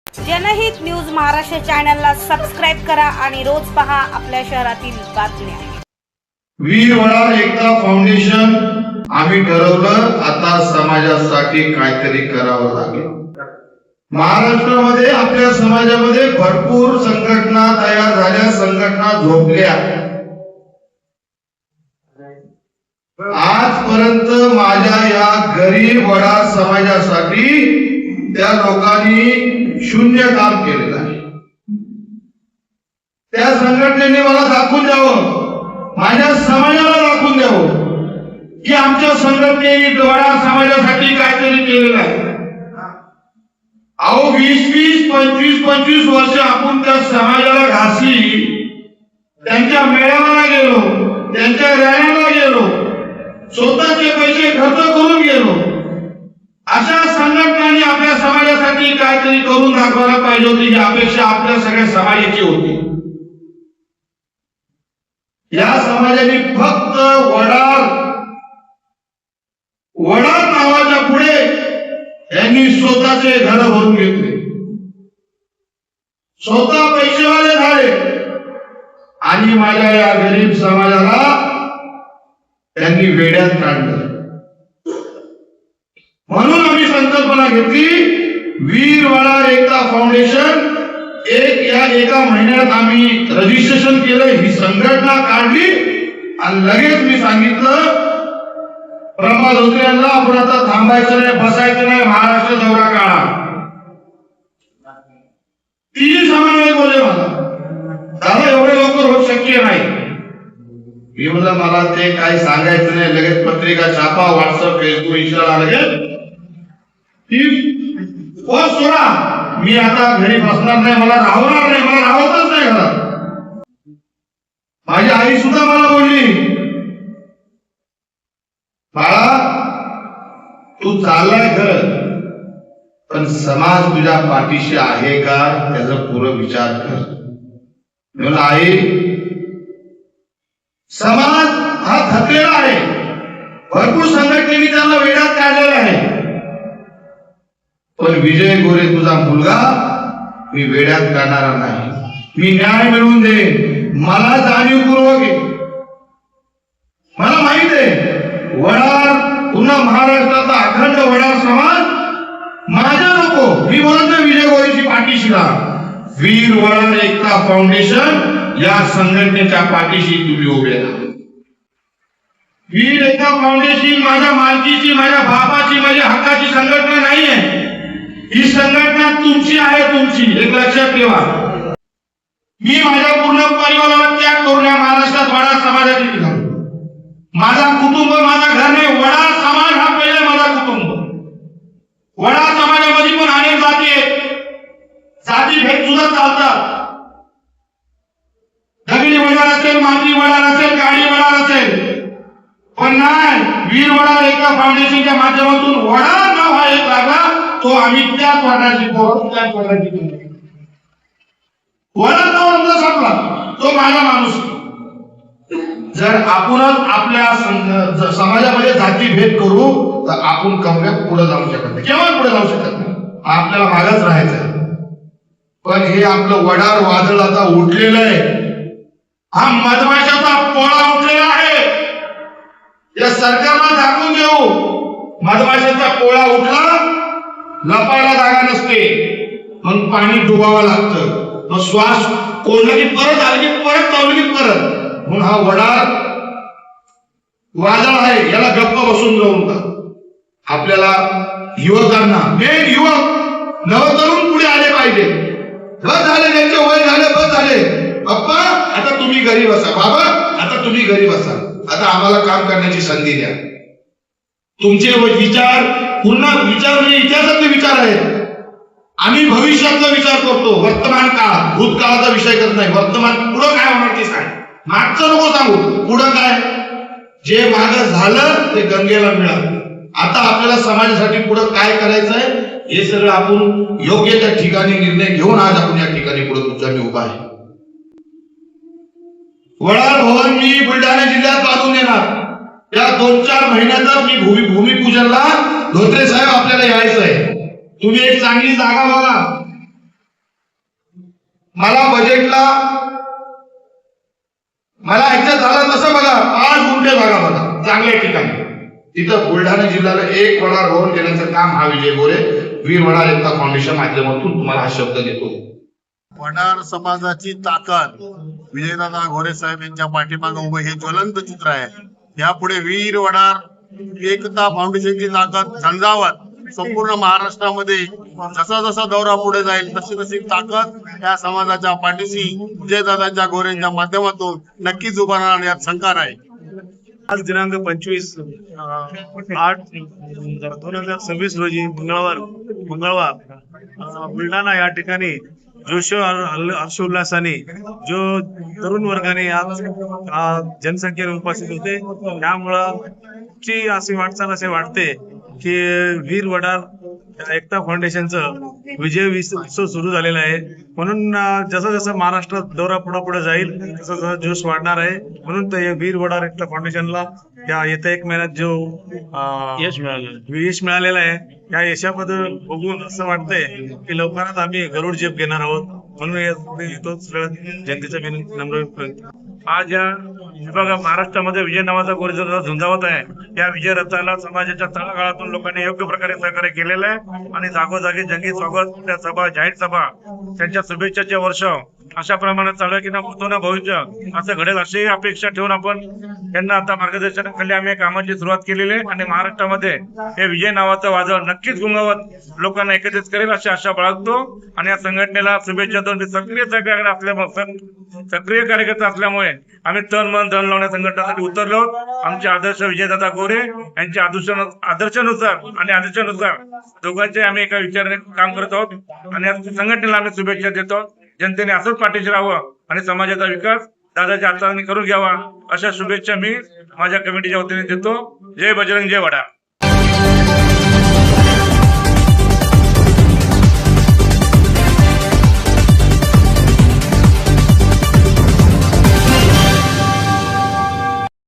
जनहित न्यूज महाराष्ट्र चॅनलला सबस्क्राइब करा आणि रोज पहा आपल्या शहरातील बातम्या। वीर वडार एकता फाउंडेशन आम्ही ठरवलं आता समाजासाठी काहीतरी करावं लागेल। महाराष्ट्रामध्ये आपल्या समाजामध्ये भरपूर संघटना तयार झाल्या, संघटना झोपल्या। आजपर्यंत माझ्या या गरीब वडार समाजासाठी त्या लोकांनी शून्य काम केलेलं आहे। त्या संघटनेने मला दाखवून द्यावं, माझ्या समाजाला दाखवून द्यावं की आमच्या संघटनेने वडार समाजासाठी काहीतरी केलेलं आहे। अहो 20-20, 25-25 वर्ष आपण त्या समाजाला घासली, त्यांच्या मेळाव्याला गेलो, त्यांच्या रॅलीला गेलो, स्वतःचे पैसे खर्च करून गेलो। अशा संघटनांनी आपल्या समाजासाठी काहीतरी करून दाखवायला पाहिजे होती ही अपेक्षा आपल्या सगळ्या समाजाची होती। या समाजाने फक्त वडार नावाच्या पुढे यांनी स्वतःचे घर भरून घेतले, स्वतः पैसेवाले झाले आणि माझ्या या गरीब समाजाला त्यांनी वेड्यात काढलं। म्हणून आम्ही संकल्पना घेतली, वीर वडार एकता फाउंडेशन एका महिन्यात आम्ही रजिस्ट्रेशन केलं, ही संघटना काढली आणि लगेच मी सांगितलं ब्रह्मा धोत्रे यांना आपण आता थांबायचं नाही, बसायचं नाही, महाराष्ट्र दौरा काढा। तिन्ही समन्वय बोलले मला, दादा एवढे लवकर होत शक्य नाही। मी म्हणलं मला ते काही सांगायचं नाही, लगेच पत्रिका छापा, व्हॉट्सअप, फेसबुक, इंस्टाला लगेच सोडा, मी आता घरी बसणार नाही, मला राहणार नाही, मला राहतच नाही घरात। माझी आई सुद्धा मला बोलली, बाळा तू चाललाय खरं, पण समाज तुझ्या पाठीशी आहे का त्याचा पूर्ण विचार कर। म्हणून आई, समाज हा थकलेला आहे, भरपूर संघटनेने त्यांना वेड्यात काढलेला आहे, पण विजय गोरे तुझा मुलगा मी वेड्यात काढणारा नाही। मी न्याय मिळवून दे, मला जाणीवपूर्वक आहे, मला माहित आहे वडार पुन्हा महाराष्ट्राचा अखंड वडार समाज माझ्या नको, मी म्हणत नाही विजय गोरेची पाठीशी राहा। वीर वडार एकता फाउंडेशन या संघटनेच्या पाठीशी तुम्ही उभे राहा। वीर एकता फाउंडेशन माझ्या मालकीची, माझ्या बापाची, माझ्या हक्काची संघटना नाही आहे। ही संघटना तुमची आहे, तुमची एक लक्षात ठेवा। मी माझ्या पूर्ण परिवाराला त्याग करून या महाराष्ट्रात वडार समाजाची निघालो। माझा कुटुंब माझा घर नाही, वडार समाज हा पहिले माझा कुटुंब। वडार समाजामध्ये पण अनेक जाती आहेत, जाती भेद सुद्धा चालतात। दगडी वडार असेल, माती वडार असेल, काळी वडार असेल, पण नाही, वीर वडार एकता फाउंडेशनच्या माध्यमातून वडार नाव हा एक लागला, तो आम्ही त्याच वडाची त्याच वडाची वडार नाव आमचा संपला, तो माझा माणूस। जर आपणच आपल्या समाजामध्ये जाती भेद करू तर आपण कमव्या पुढे जाऊ शकत नाही, केव्हा पुढे जाऊ शकत नाही, आपल्याला मागच राहायचं। पण हे आपलं वडार वादळ आता उठलेलं आहे, हा मधमाशाचा पोळा उठलेला आहे। या सरकारला दाखवून देऊ, मधमाशाचा पोळा उठला, लपायला जागा नसते, मग पाणी डुबावं लागतं, मग श्वास कोणला की परत आले की परत चावली की परत। म्हणून हा वडार वादळ आहे, याला गप्प बसून जाऊ नका। आपल्याला युवकांना, मेन युवक नवतरुण पुढे आले पाहिजे। बस झाले, त्यांचे वय झाले, बस झाले, पप्पा आता तुम्ही घरी बसा, बाबा आता तुम्ही घरी बसा, आता आम्हाला काम करण्याची संधी द्या। तुमचे विचार पुन्हा विचार म्हणजे इतिहासातले विचार आहेत, आम्ही भविष्यातला विचार करतो, वर्तमान काळ भूतकाळाचा विषय करत नाही। वर्तमान पुढे काय होणार ते सांग, मागचं नको सांगू, पुढे काय जे मागे झालं ते गंगेला मिळालं। आता आपल्याला समाजासाठी पुढे काय करायचंय हे सगळं आपण योग्य त्या ठिकाणी निर्णय घेऊन आज आपण या ठिकाणी पुढे तुमच्या मी उभा आहे। वडार भवन मी बुलढाणा जिल्ह्यात बांधून येणार, या 2-4 महिन्यातच मी भूमिपूजनला धोत्रे साहेब आपल्याला यायचं आहे। तुम्ही एक चांगली जागा बघा, मला बजेटला मला ह्याच्यात झालं तसं बघा 5 गुंठे बघा मला चांगल्या ठिकाणी तिथं बुलढाणा जिल्ह्याला एक वडा रोवून देण्याचं काम हा विजय गोरे वीर वडा एकता फाउंडेशन माध्यमातून तुम्हाला हा शब्द देतो. वडार समाजाची ताकद विजयदादा घोरे साहेब यांच्या पाठीमागे उभं हे ज्वलंत चित्र आहे. यापुढे वीर वडार एकता फाउंडेशनची ताकद झंझावत संपूर्ण महाराष्ट्रामध्ये जसा जसा दौरा पुढे जाईल तशी तशी ताकद या समाजाच्या पाठीशी विजयदादाच्या घोरेंच्या माध्यमातून नक्कीच उभा राहणार यात शंका नाही. आज दिनांक 25/8/2026 रोजी मंगळवार बुलढाणा या ठिकाणी जोश हर्षोल्लासाने जो तरुण वर्गाने आज जनसंख्येने उपस्थित होते. त्यामुळं ची अशी वाटचाल असे वाटते की वीर वडार एकता फाउंडेशनचं विजय उत्सव सुरू झालेला आहे. म्हणून जसं जसं महाराष्ट्रात दौरा पुढे जाईल तसं तसं जोश वाढणार आहे. म्हणून ते वीर वडार एकता फाउंडेशनला या येत्या 1 महिन्यात जो यश मिळालेलं आहे या यशाबद्दल बघून असं वाटतंय की लवकरच आम्ही गरुड जेप घेणार आहोत. म्हणून तोच जनतेचा नम्र विनंती. आज या विभागा महाराष्ट्रामध्ये विजय नावाचा गोरेचा झुंजावत आहे. या विजय रथाला समाजाच्या तळागाळातून लोकांनी योग्य प्रकारे सहकार्य केलेलं आहे आणि जागोजागी जंगी स्वागत त्या सभा जाहीर सभा त्यांच्या शुभेच्छाचे वर्ष अशा प्रमाणात चालू आहे की ना भूतो ना भविष्य असं घडेल अशी अपेक्षा ठेवून आपण यांना आता मार्गदर्शनाखाली आम्ही कामाची सुरुवात केलेली आहे आणि महाराष्ट्रामध्ये हे विजय नावाचं वादळ नक्कीच गुंगावत लोकांना एकत्रित करेल अशी आशा बाळगतो. आणि या संघटनेला शुभेच्छा देऊन सक्रिय कार्यकर्ते असल्यामुळे आम्ही तन मन धन लावण्या संघटनेसाठी उतरलो. आमचे आदर्श विजयदादा गोरे यांच्या आदर्शानुसार आणि आदर्शानुसार दोघांचे आम्ही एका विचाराने काम करत आहोत आणि या संघटनेला आम्ही शुभेच्छा देतो. जनतेने असंच पाठीशी राहावं आणि समाजाचा विकास दादाच्या हाताने करून घ्यावा अशा शुभेच्छा मी माझ्या कमिटीच्या वतीने देतो. जय बजरंग, जय वडा.